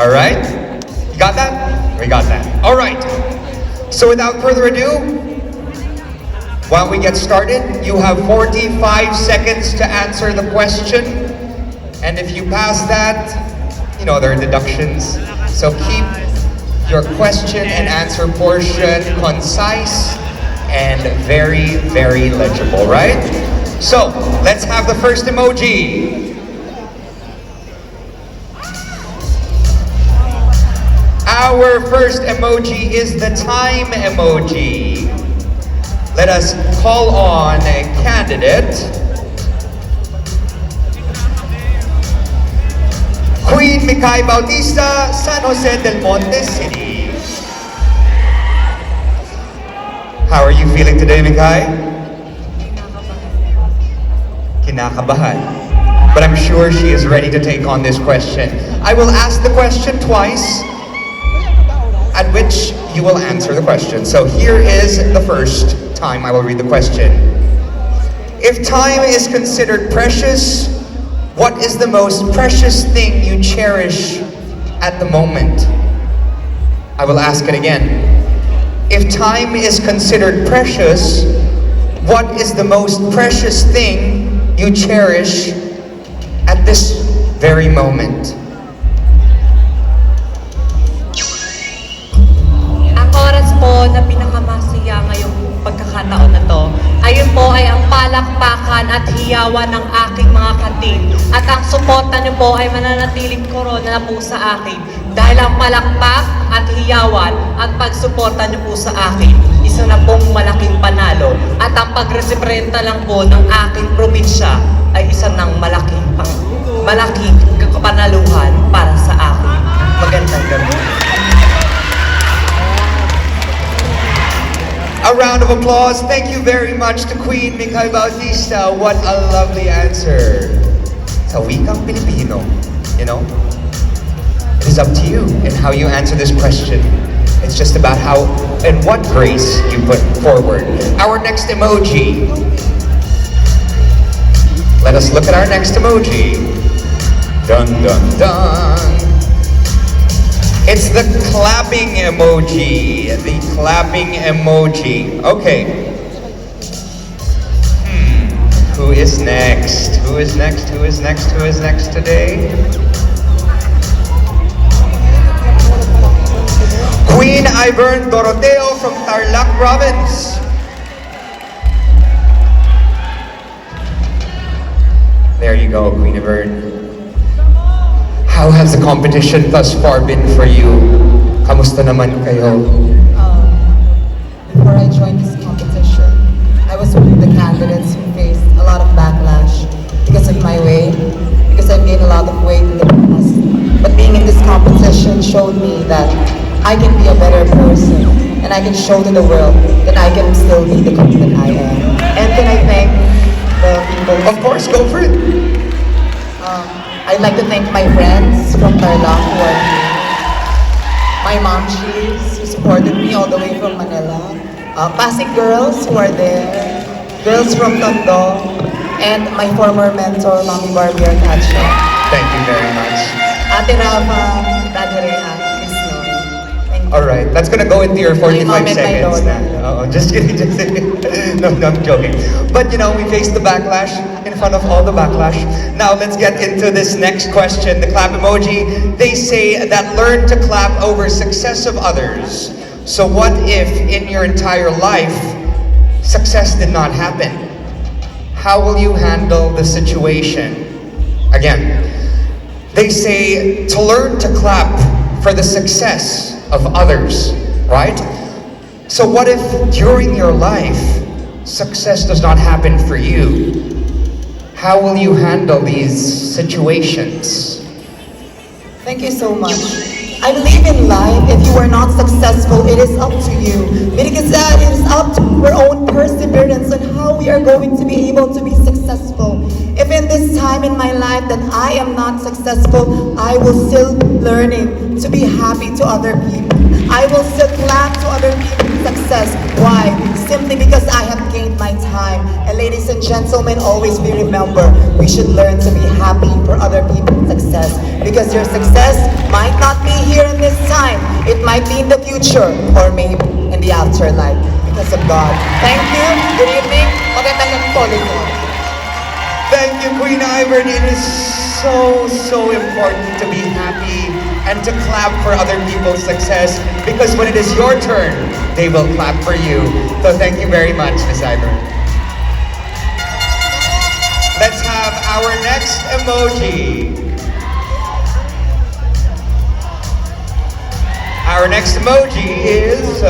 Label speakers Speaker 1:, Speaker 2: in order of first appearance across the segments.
Speaker 1: All right? You got that? We got that. All right. So without further ado, while we get started, you have 45 seconds to answer the question. And if you pass that, you know, there are deductions. So keep your question and answer portion concise and very, very legible, right? So let's have the first emoji. Our first emoji is the time emoji. Let us call on a candidate. Queen Mikai Bautista, San Jose del Monte City. How are you feeling today, Mikai? Kinakabahan. But I'm sure she is ready to take on this question. I will ask the question twice, at which you will answer the question. So here is the first time I will read the question. If time is considered precious, what is the most precious thing you cherish at the moment? I will ask it again. If time is considered precious, what is the most precious thing you cherish at this very moment?
Speaker 2: Po na pinakamasaya ngayong pagkakataon na to, ayun po ay ang palakpakan at hiyawan ng aking mga katim. At ang suporta niyo po ay mananatiling korona na po sa akin. Dahil ang palakpak at hiyawan at pagsuporta niyo po sa akin, isa na pong malaking panalo. At ang pagrepresenta lang po ng aking probinsya ay isa ng malaking kapanaluhan para sa akin. Magandang gabi.
Speaker 1: A round of applause. Thank you very much to Queen Mikai Bautista. What a lovely answer. Sa wikang Pilipino, you know? It is up to you in how you answer this question. It's just about how and what grace you put forward. Our next emoji. Let us look at our next emoji. Dun dun dun. It's the clapping emoji. The clapping emoji. Okay. Who is next? Who is next? Who is next? Who is next today? Queen Iver Doroteo from Tarlac Province. There you go, Queen Iver. How has the competition thus far been for you? Kamusta naman kayo?
Speaker 3: Before I joined this competition, I was one of the candidates who faced a lot of backlash because of my weight, because I've gained a lot of weight in the past. But being in this competition showed me that I can be a better person, and I can show to the world that I can still be the confident I am. And can I thank the people?
Speaker 1: Of course, go for it.
Speaker 3: I'd like to thank my friends from Tarlac who are here. My mom, Cheese, who supported me all the way from Manila. Pasig girls who are there. Girls from Tondo. And my former mentor, Mami Barbie Arcacho.
Speaker 1: Thank you very much.
Speaker 3: Ate Rafa, Daddy Rehan, Miss Nell. Thank you.
Speaker 1: Alright, that's gonna go into your 45
Speaker 3: My mom and my
Speaker 1: seconds.
Speaker 3: daughter.
Speaker 1: Oh, just kidding, just kidding. No, I'm joking. But you know, we faced the backlash in front of all the backlash. Now let's get into this next question, the clap emoji. They say that learn to clap over success of others. So what if in your entire life, success did not happen? How will you handle the situation? Again, they say to learn to clap for the success of others, right? So what if during your life, success does not happen for you? How will you handle these situations?
Speaker 3: Thank you so much. I believe in life, if you are not successful, it is up to you. Because it is up to our own perseverance on how we are going to be able to be successful. If in this time in my life that I am not successful, I will still be learning to be happy to other people. I will still clap to other people's success. Why? Simply because I have gained my time. time. And ladies and gentlemen, always be remember, we should learn to be happy for other people's success. Because your success might not be here in this time. It might be in the future or maybe in the afterlife. Because of God. Thank you. Good evening. Magandang nagpoli po.
Speaker 1: Thank you, Queen Iver. It is so important to be happy and to clap for other people's success, because when it is your turn, they will clap for you. So thank you very much, Ms. Iver. Let's have our next emoji. Our next emoji is...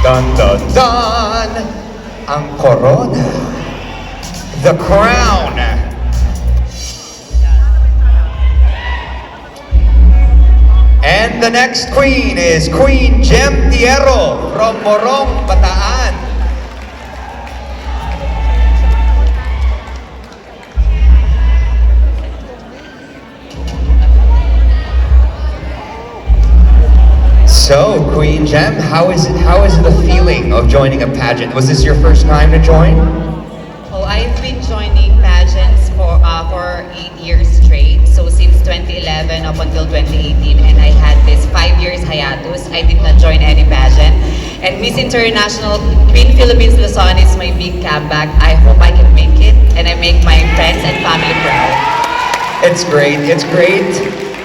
Speaker 1: dun dun dun! Ang corona. The crown. And the next queen is Queen Jim Tiero from Morong, Bataan. So, Queen Gem, how is the feeling of joining a pageant? Was this your first time to join?
Speaker 4: Oh, I've been joining pageants for 8 years straight. So since 2011 up until 2018, and I had this 5 years hiatus. I did not join any pageant. And Miss International Queen Philippines Luzon is my big comeback. I hope I can make it, and I make my friends and family proud.
Speaker 1: It's great. It's great.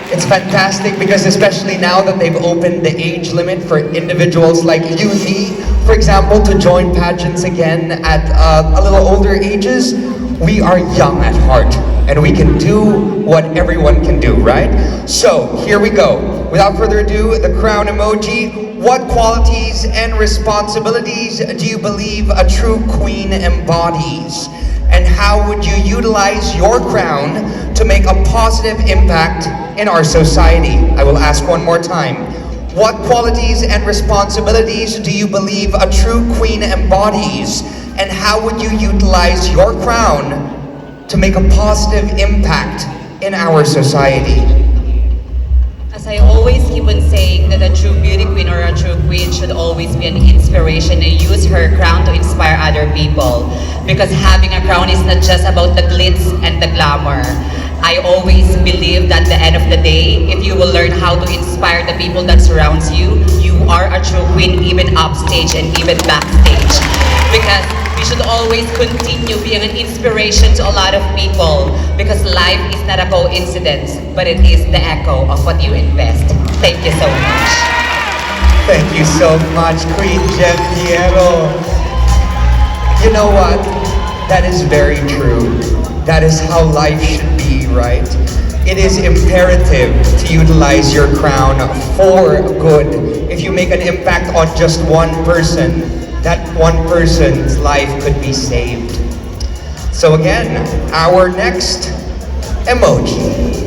Speaker 1: It's fantastic because especially now that they've opened the age limit for individuals like you and me, for example, to join pageants again at a little older ages, we are young at heart and we can do what everyone can do, right? So here we go. Without further ado, the crown emoji. What qualities and responsibilities do you believe a true queen embodies? And how would you utilize your crown to make a positive impact in our society? I will ask one more time. What qualities and responsibilities do you believe a true queen embodies? And how would you utilize your crown to make a positive impact in our society?
Speaker 4: As I always keep on saying that a true beauty queen or a true queen should always be an inspiration and use her crown to inspire other people. Because having a crown is not just about the glitz and the glamour. I always believe that at the end of the day, if you will learn how to inspire the people that surrounds you, you are a true queen even upstage and even backstage. Because we should always continue being an inspiration to a lot of people, because life is not a coincidence, but it is the echo of what you invest. Thank you so much.
Speaker 1: Thank you so much, Queen Jim Tiero. You know what? That is very true. That is how life should be, right? It is imperative to utilize your crown for good. If you make an impact on just one person, that one person's life could be saved. So again, our next emoji.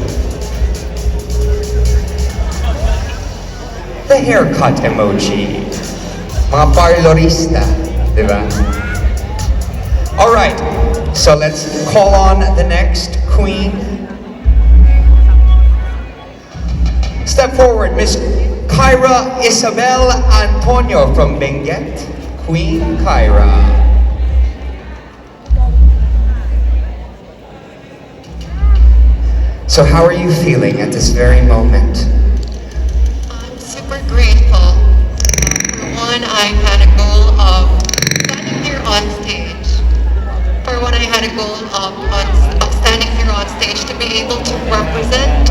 Speaker 1: The haircut emoji. Mga parlorista, di ba? Alright, so let's call on the next queen. Step forward, Miss Kyra Isabel Antonio from Benguet. Queen Kyra. So how are you feeling at this very moment?
Speaker 5: I'm super grateful. For one, I had a goal of standing here on stage. For one, I had a goal of standing here on stage to be able to represent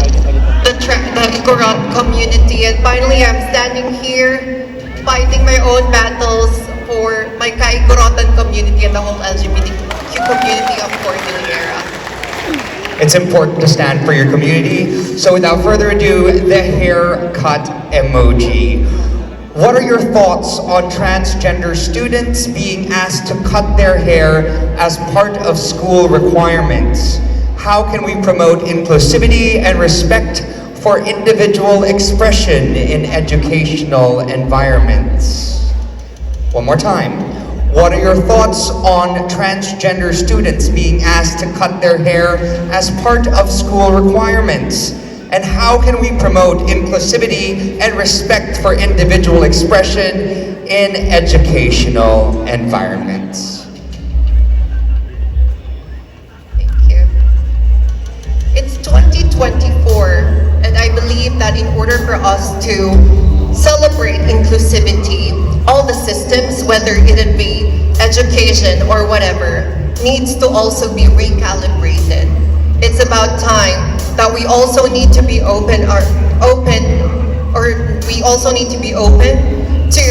Speaker 5: the Igorot community. And finally, I'm standing here fighting my own battles for my Igorotan community and the whole LGBTQ community of Cordillera.
Speaker 1: It's important to stand for your community. So without further ado, the haircut emoji. What are your thoughts on transgender students being asked to cut their hair as part of school requirements? How can we promote inclusivity and respect for individual expression in educational environments? One more time. What are your thoughts on transgender students being asked to cut their hair as part of school requirements? And how can we promote inclusivity and respect for individual expression in educational environments?
Speaker 5: Thank you. It's 2024, and I believe that in order for us to celebrate inclusivity, all the systems, whether it be education or whatever, needs to also be recalibrated. It's about time that we also need to be we also need to be open to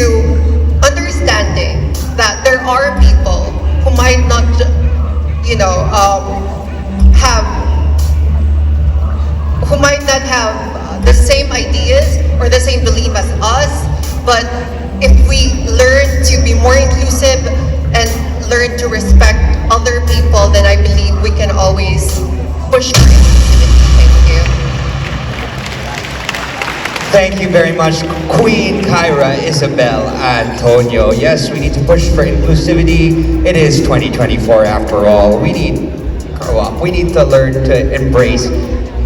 Speaker 5: understanding that there are people who might not, who might not have the same ideas or the same belief as us, but if we learn to be more inclusive and learn to respect other people, then I believe we can always push for inclusivity. Thank you.
Speaker 1: Thank you very much, Queen Kyra Isabel Antonio. Yes, we need to push for inclusivity. It is 2024 after all. We need to grow up. We need to learn to embrace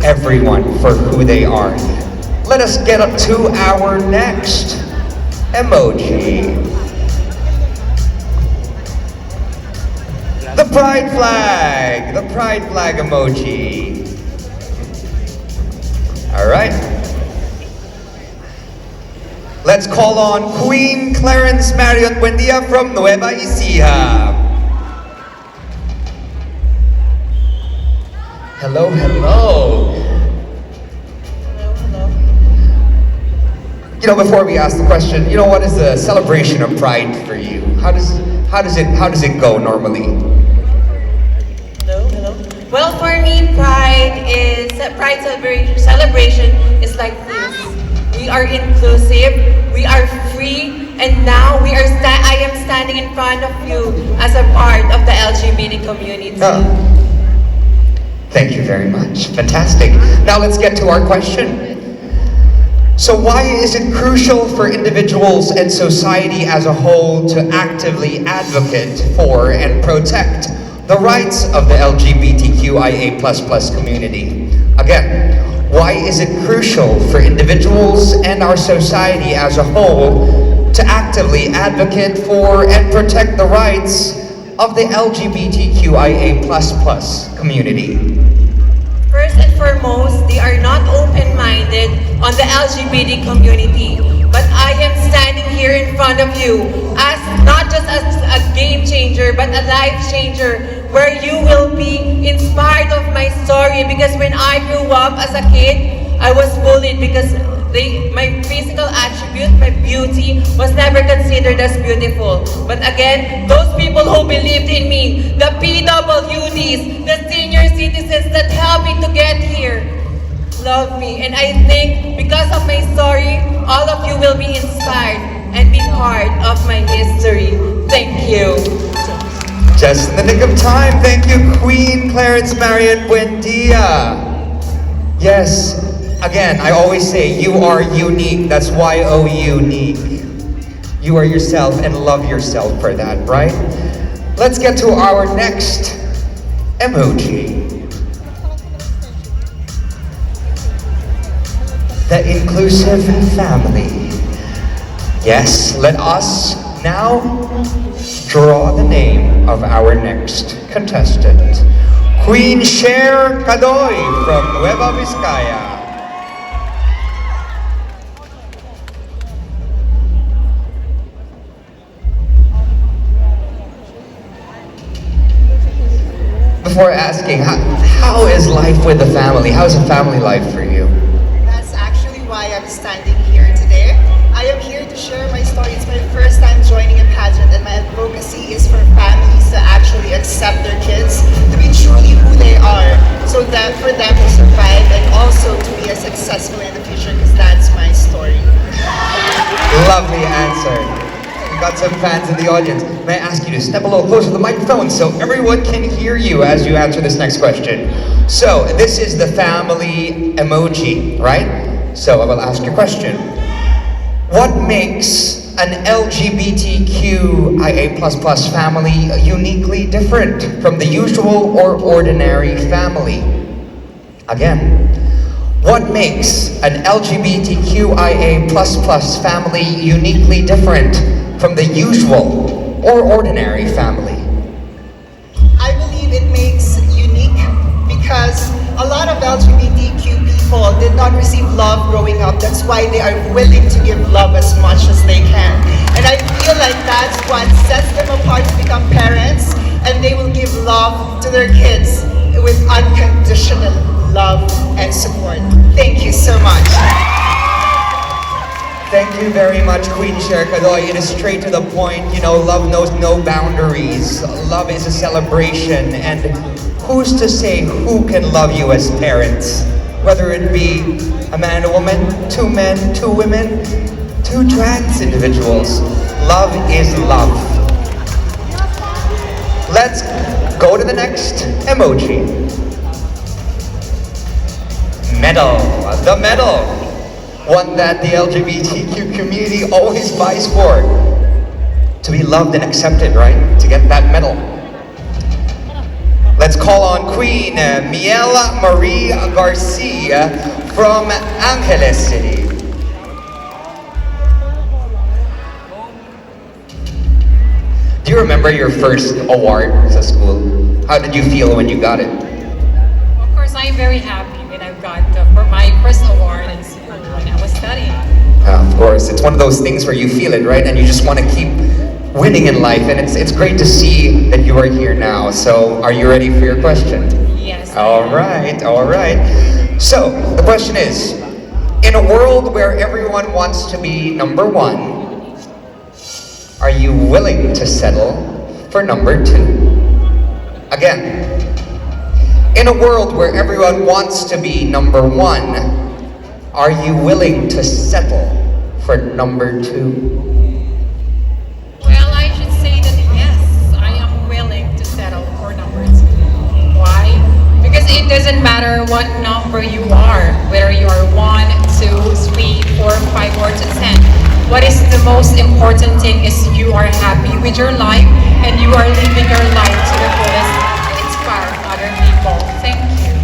Speaker 1: everyone for who they are. Let us get up to our next emoji. The pride flag emoji. All right. Let's call on Queen Clarence Wendia from Nueva Ecija. Hello, hello. Before we ask the question, what is the celebration of Pride for you? How does it go normally?
Speaker 2: Hello. Well, for me, Pride celebration is like this. We are inclusive, we are free, and now I am standing in front of you as a part of the LGBT community.
Speaker 1: Oh. Thank you very much. Fantastic. Now let's get to our question. So why is it crucial for individuals and society as a whole to actively advocate for and protect the rights of the LGBTQIA++ community? Again, why is it crucial for individuals and our society as a whole to actively advocate for and protect the rights of the LGBTQIA++ community?
Speaker 2: First and foremost, they are not open-minded on the LGBT community. But I am standing here in front of you as not just as a game changer, but a life changer, where you will be inspired of my story. Because when I grew up as a kid, I was bullied because my physical attribute, my beauty, was never considered as beautiful. But again, those people who believed in me, the PWDs, the senior citizens that helped me to get here, love me. And I think because of my story, all of you will be inspired and be part of my history. Thank you.
Speaker 1: Just in the nick of time, thank you, Queen Clarence Wendia. Yes, again, I always say you are unique. That's unique. You are yourself and love yourself for that, right? Let's get to our next emoji. The inclusive family. Yes, let us now draw the name of our next contestant. Queen Sher Kado from Nueva Vizcaya. Before asking, how is life with the family? How's a family life for you?
Speaker 3: That's actually why I'm standing here today. I am here to share my story. It's my first time joining a pageant, and my advocacy is for families to actually accept their kids to be truly who they are, so that for them to survive and also to be as successful in the future, because that's my story.
Speaker 1: Lovely answer. We've got some fans in the audience. May I ask you to step a little closer to the microphone so everyone can hear you as you answer this next question. So, this is the family emoji, right? So, I will ask you a question. What makes an LGBTQIA++ family uniquely different from the usual or ordinary family? Again, what makes an LGBTQIA++ family uniquely different from the usual or ordinary family?
Speaker 6: I believe it makes unique because a lot of LGBTQ people did not receive love growing up. That's why they are willing to give love as much as they can. And I feel like that's what sets them apart to become parents, and they will give love to their kids with unconditional love and support. Thank you so much.
Speaker 1: Thank you very much, Queen Sher Kado. It is straight to the point. You know, love knows no boundaries. Love is a celebration. And who's to say who can love you as parents? Whether it be a man and a woman, two men, two women, two trans individuals. Love is love. Let's go to the next emoji. Medal. The medal. One that the LGBTQ community always vies for. To be loved and accepted, right? To get that medal. Let's call on Queen Miel Marie Garcia from Angeles City. Do you remember your first award at school? How did you feel when you got it?
Speaker 2: Of course, I'm very happy when I got for my first award in school when I was studying.
Speaker 1: Of course, it's one of those things where you feel it, right? And you just want to keep winning in life. And it's great to see that you are here now. So, are you ready for your question?
Speaker 2: Yes.
Speaker 1: All right, all right. So, the question is, in a world where everyone wants to be number one, are you willing to settle for number two? Again, in a world where everyone wants to be number one, are you willing to settle for number two?
Speaker 2: Well, I should say that yes, I am willing to settle for number two. Why? Because it doesn't matter what number you are, whether you are 1, 2, 3, 4, 5, or to 10. What is the most important thing is you are happy with your life and you are living your life to the fullest to inspire other people. Thank you.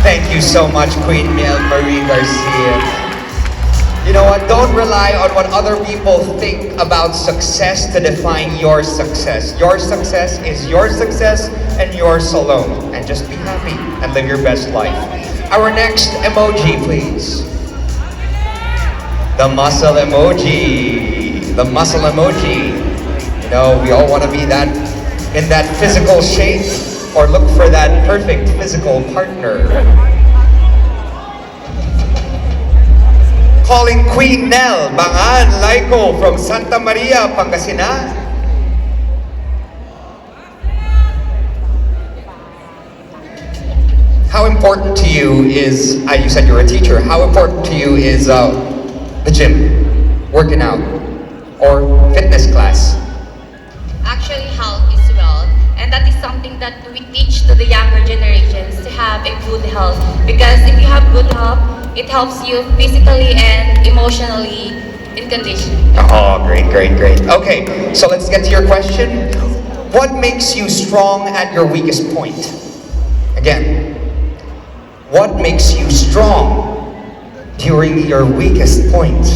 Speaker 1: Thank you so much, Queen Miel Marie Garcia. You know what? Don't rely on what other people think about success to define your success. Your success is your success and yours alone. And just be happy and live your best life. Our next emoji, please. The muscle emoji. The muscle emoji. You know, we all want to be that in that physical shape or look for that perfect physical partner. Calling Queen Nell Bangan Laiko from Santa Maria, Pangasinan. How important to you is, you said you're a teacher, how important to you is the gym, working out, or fitness class?
Speaker 7: Actually, health is wealth, and that is something that we teach to the younger generations to have a good health. Because if you have good health, it helps you physically and emotionally in condition.
Speaker 1: Oh, great, great, great. Okay, so let's get to your question. What makes you strong at your weakest point? Again, what makes you strong during your weakest point?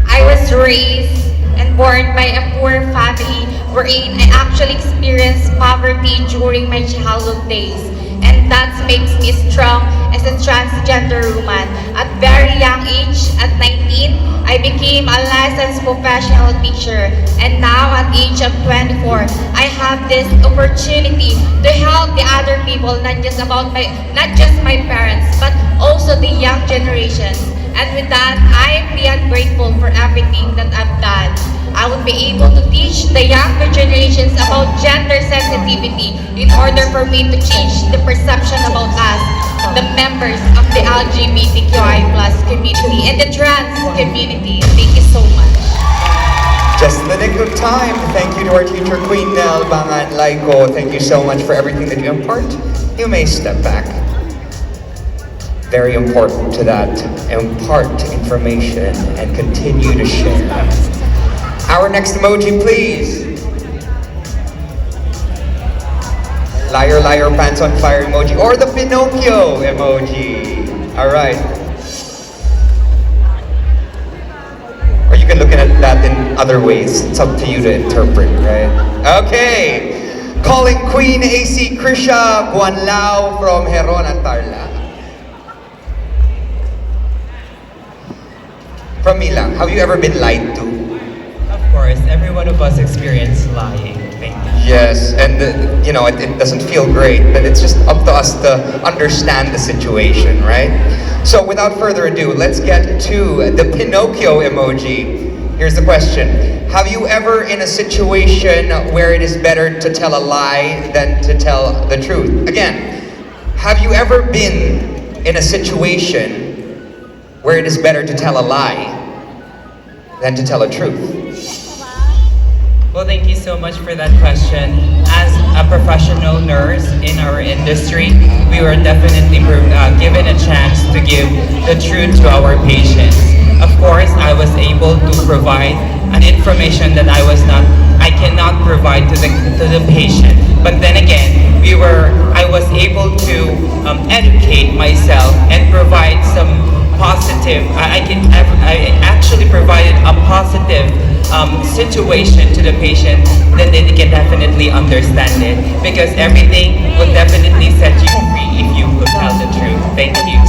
Speaker 7: I was raised and born by a poor family wherein I actually experienced poverty during my childhood days. And that makes me strong as a transgender woman. At very young age, at 19, I became a licensed professional teacher. And now at the age of 24, I have this opportunity to help the other people, not just my parents, but also the young generations. And with that, I am beyond grateful for everything that I've done. I would be able to teach the younger generations about gender sensitivity in order for me to change the perception about us, the members of the LGBTQI+ community and the trans community. Thank you so much.
Speaker 1: Just in the nick of time. Thank you to our teacher, Queen Nell Bangan Laiko. Thank you so much for everything that you impart. You may step back. Very important to that. Impart information and continue to share. Our next emoji, please. Liar, liar, pants on fire emoji, or the Pinocchio emoji. All right. you can look at that in other ways. It's up to you to interpret, right? Okay. Calling Queen AC Guano from Heron and Tarlac. From me lang, have you ever been lied to?
Speaker 8: Of course, every one of us experienced lying. Thank you.
Speaker 1: Yes, and it doesn't feel great, but it's just up to us to understand the situation, right? So without further ado, let's get to the Pinocchio emoji. Here's the question. Have you ever in a situation where it is better to tell a lie than to tell the truth? Again, have you ever been in a situation where it is better to tell a lie than to tell a truth?
Speaker 8: Well, thank you so much for that question. As a professional nurse in our industry, we were definitely given a chance to give the truth to our patients. Of course, I was able to provide an information that I cannot provide to the patient. But then again, I was able to educate myself and provide some positive. I actually provided a positive situation to the patient, then they can definitely understand it, because everything will definitely set you free if you could tell the truth. Thank you.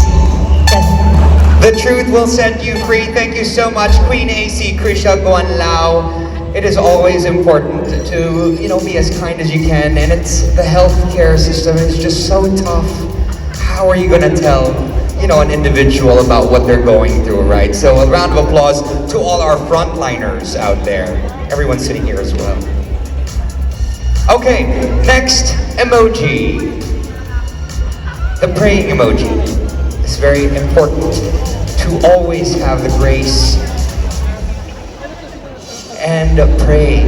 Speaker 1: The truth will set you free. Thank you so much, Queen AC Guano. It is always important to, be as kind as you can, and it's the healthcare system is just so tough. How are you gonna tell, an individual about what they're going through, right? So a round of applause to all our frontliners out there. Everyone sitting here as well. Okay, next emoji. The praying emoji. It's very important to always have the grace and pray.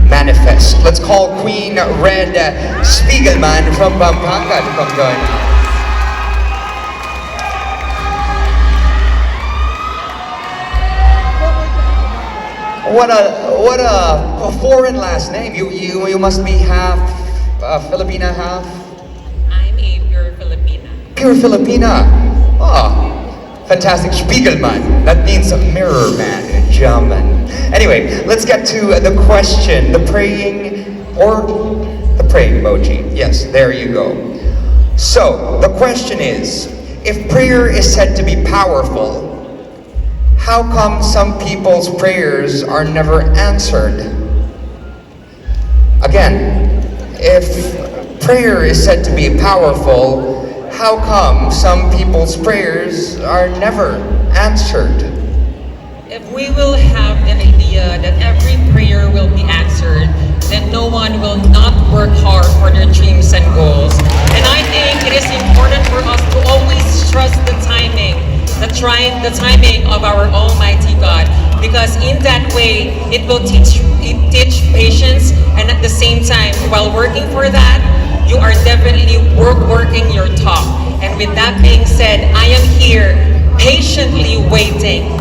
Speaker 1: Manifest. Let's call Queen Red Spelman from Pampanga to come join us. What a foreign last name. You must be half Filipina, half?
Speaker 4: I'm a pure Filipina.
Speaker 1: Pure Filipina. Oh, fantastic. Spiegelman. That means a mirror man in German. Anyway, let's get to the question. The praying emoji. Yes, there you go. So, the question is, if prayer is said to be powerful, how come some people's prayers are never answered? Again, if prayer is said to be powerful, how come some people's prayers are never answered?
Speaker 9: If we will have an idea that every prayer will be answered, then no one will not work hard for their dreams and goals. And I think it is important for us to always trust the timing of our Almighty God, because in that way it will teach patience, and at the same time, while working for that, you are definitely working your talk. And with that being said, I am here patiently waiting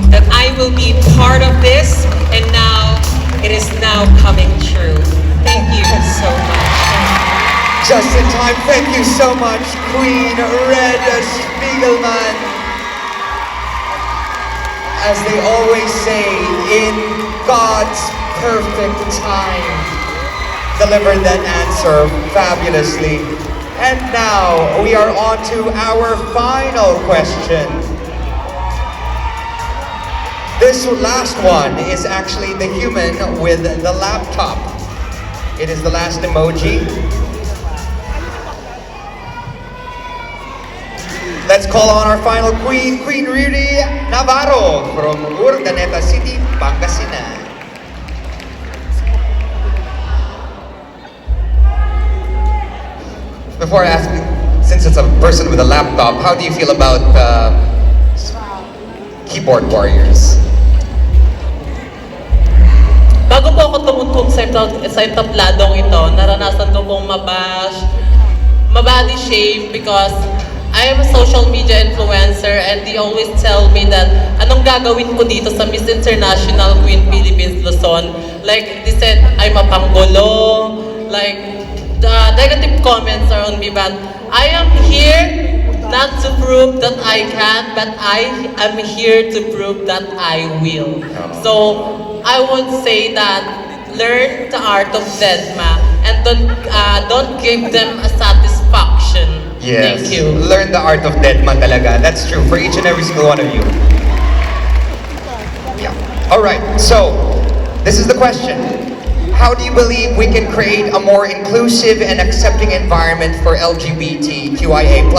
Speaker 9: that I will be part of this, and now it is now coming true. Thank you so much.
Speaker 1: Just in time. Thank you so much, Queen Red Spelman. As they always say, in God's perfect time, delivered that answer fabulously. And now we are on to our final question. This last one is actually the human with the laptop. It is the last emoji. Let's call on our final queen, Queen Rudy Navaro from Urdaneta City, Pangasinan. Before I ask, since it's a person with a laptop, how do you feel about keyboard warriors?
Speaker 10: Bago po ako tumutok sa entabladong ito, naranasan ko pong mabody shame because I am a social media influencer, and they always tell me that anong gagawin ko dito sa Miss International Queen Philippines Luzon. Like, they said, I'm a panggulo, like, the negative comments are on me, but I am here not to prove that I can, but I am here to prove that I will. So I would say that learn the art of Dedma and don't give them a satisfaction.
Speaker 1: Yes.
Speaker 10: Thank you.
Speaker 1: Learn the art of Deadma talaga. That's true for each and every single one of you. Yeah. All right. So, this is the question. How do you believe we can create a more inclusive and accepting environment for LGBTQIA++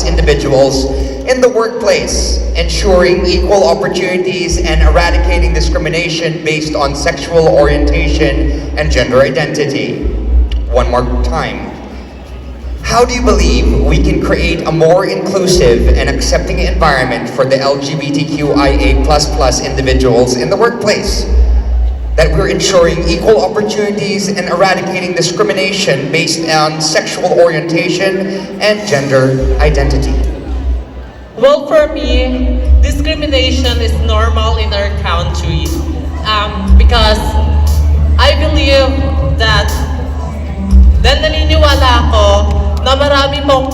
Speaker 1: individuals in the workplace, ensuring equal opportunities and eradicating discrimination based on sexual orientation and gender identity? One more time. How do you believe we can create a more inclusive and accepting environment for the LGBTQIA++ individuals in the workplace? That we're ensuring equal opportunities and eradicating discrimination based on sexual orientation and gender identity.
Speaker 10: Well, for me, discrimination is normal in our country because I believe that dahil naniniwala ako na marami pong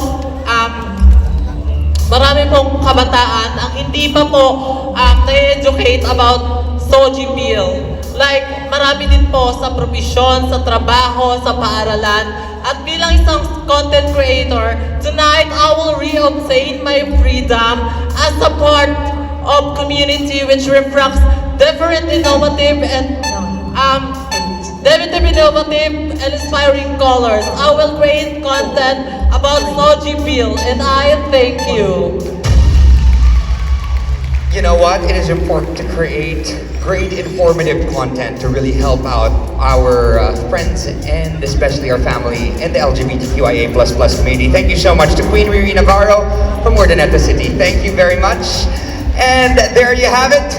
Speaker 10: kabataan ang hindi pa po na-educate about SOGI bill. Like, marami din po sa profesyon, sa trabaho, sa paaralan. At bilang isang content creator, tonight I will re-obtain my freedom as a part of community which reflects different innovative and inspiring colors. I will create content about SOGI bill and I thank you.
Speaker 1: You know what? It is important to create great informative content to really help out our friends and especially our family in the LGBTQIA++ community. Thank you so much to Queen Riri Navaro from Ordineta City. Thank you very much. And there you have it.